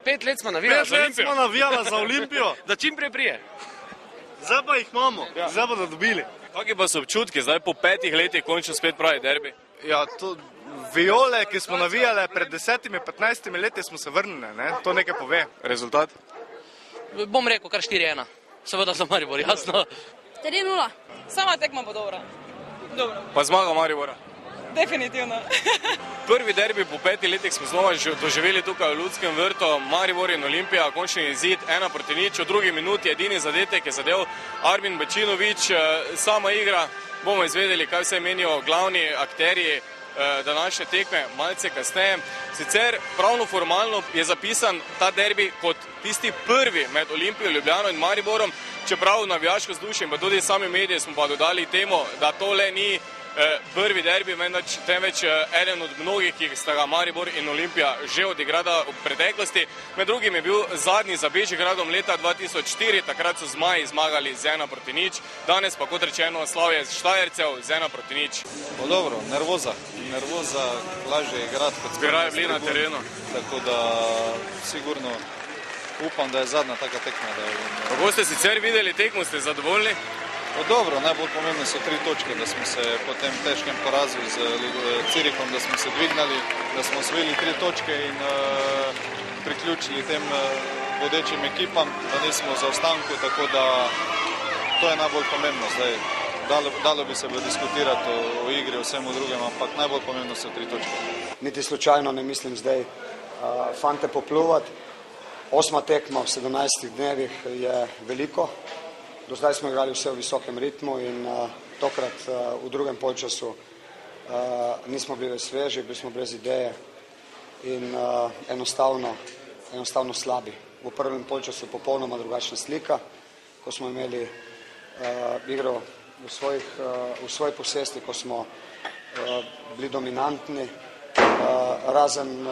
5 let smo navijali za Olimpijo. 5 let smo navijali za Olimpijo. Da čim prej prije. Zdaj pa jih imamo, zdaj bodo dobili. Kakšni pa so občutki, zdaj po 5 letih končno spet pravi derbi? Ja, to Viole, ki smo navijali pred 10-15 leti, smo se vrnili, ne? To nekaj pove. Rezultat? Bom rekel kar 4-1. Seveda za Maribor, jasno. 3-0. Sama tekma bo dobra. Dobro. Pa zmaga Maribora? Definitivno. Prvi derbi po 5 letih smo znova doživeli tukaj v Ljudskem vrtu, Maribor in Olimpija, končni izid 1-0, v drugi minuti edini zadetek je zadev Armin Bečinović. Sama igra, bomo izvedeli, kaj vse menijo glavni akterji današnje tekme malce kasneje. Sicer pravno formalno je zapisan ta derbi kot tisti prvi med Olimpijo, Ljubljano in Mariborom, čeprav navijaško vzdušje in pa tudi sami mediji smo pa dodali temu, da tole ni prvi derbi, temveč eden od mnogih, ki sta ga Maribor in Olimpija že odigrala v preteklosti. Med drugim je bil zadnji za Bežigradom leta 2004, takrat so zmaji zmagali z 1-0. Danes pa, kot rečeno, slavje Štajercev z 1-0. No dobro, nervoza, lažje igrati kot bi raje bili na terenu. Tako da sigurno upam, da je zadnja taka tekma. Kako ste sicer videli tekmo, ste zadovoljni? Dobro, najbolj pomembne so 3 točke, da smo se po tem težkem porazu z Cirihom, da smo se dvignali, da smo osvojili 3 točke in priključili tem vodečim ekipam, da nismo v zaostanku, tako da to je najbolj pomembno. Zdaj, dalo bi se diskutirati o igri, o vsemu drugem, ampak najbolj pomembno so 3 točke. Niti slučajno ne mislim zdaj fante popluvati. 8. tekma v 17 dnevih je veliko. Do zdaj smo igrali vse v visokem ritmu in tokrat v drugem polčasu nismo bili sveži, bili smo brez ideje in enostavno slabi. V prvem polčasu popolnoma drugačna slika, ko smo imeli igro v svoji posesti, ko smo bili dominantni, razen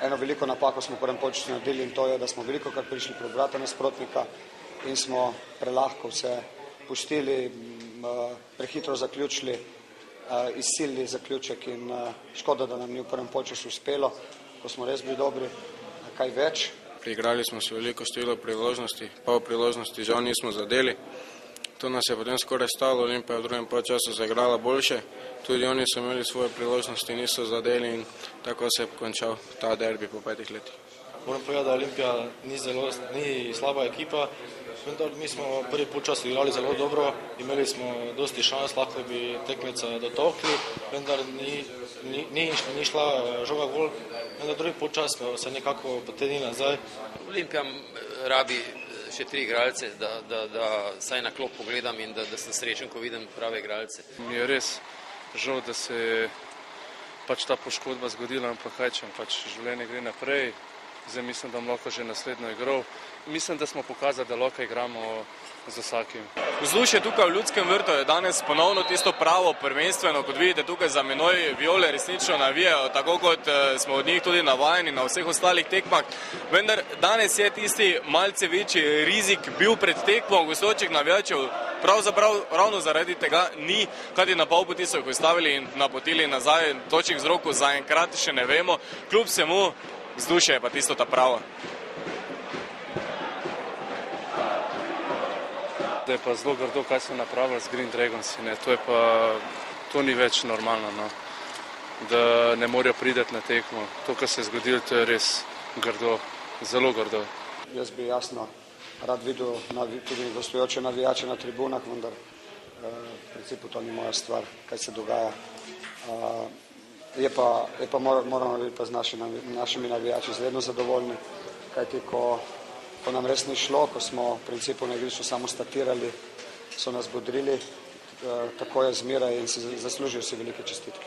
eno veliko napako smo v prvem polčasu naredili in to je, da smo veliko kar prišli pred vrata nasprotnika in smo prelahko vse pustili, prehitro zaključili, izsilili zaključek in škoda, da nam ni v prvem polčasu uspelo, ko smo res bili dobri, kaj več. Priigrali smo se veliko število priložnosti, pa v priložnosti žal nismo zadeli. To nas je potem skoraj stalo, Olimpija v drugem polčasu zaigrala boljše, tudi oni so imeli svoje priložnosti, niso zadeli in tako se je končal ta derbi po 5 letih. Moram povedati, da Olimpija ni slaba ekipa, vendar mi smo prvi polčas igrali zelo dobro, imeli smo dosti šans, lahko bi tekmeca dotakli, vendar ni šla žoga gol, vendar drugi polčas smo se nekako potegnili nazaj. Olimpija rabi še 3 igralce, da saj na klop pogledam in da sem srečen, ko vidim prave igralce. Mi je res žal, da se je ta poškodba zgodila, ampak kaj čem, življenje gre naprej. Zdaj mislim, da bom lahko že naslednjo igral. Mislim, da smo pokazali, da lahko igramo z vsakim. Vzdušje tukaj v Ljudskem vrtu je danes ponovno tisto pravo prvenstveno, kot vidite tukaj za menoj Viole resnično navijajo, tako kot smo od njih tudi navajeni na vseh ostalih tekmah. Vendar danes je tisti malce večji rizik bil pred tekmo gostujočih navijačev, pravzaprav ravno zaradi tega ni, kajti na pol poti so jih ustavili in napotili nazaj, točnih vzrokov zaenkrat še ne vemo, kljub vsemu vzdušje je pa tisto ta pravo. Da je pa zelo grdo, kaj so napravili z Green Dragonsi, to ni več normalno, no. Da ne morajo priti na tekmo. To, kar se je zgodilo, to je res grdo, zelo grdo. Jaz bi jasno rad videl tudi gostujoče navijače na tribunah, vendar v principu to ni moja stvar, kaj se dogaja. Je pa moramo biti pa z našimi navijači zvedno zadovoljni, kajti ko nam res ni šlo, ko smo v principu na igrišču samo statirali, so nas bodrili, tako je zmeraj in zaslužijo si velike čestitke.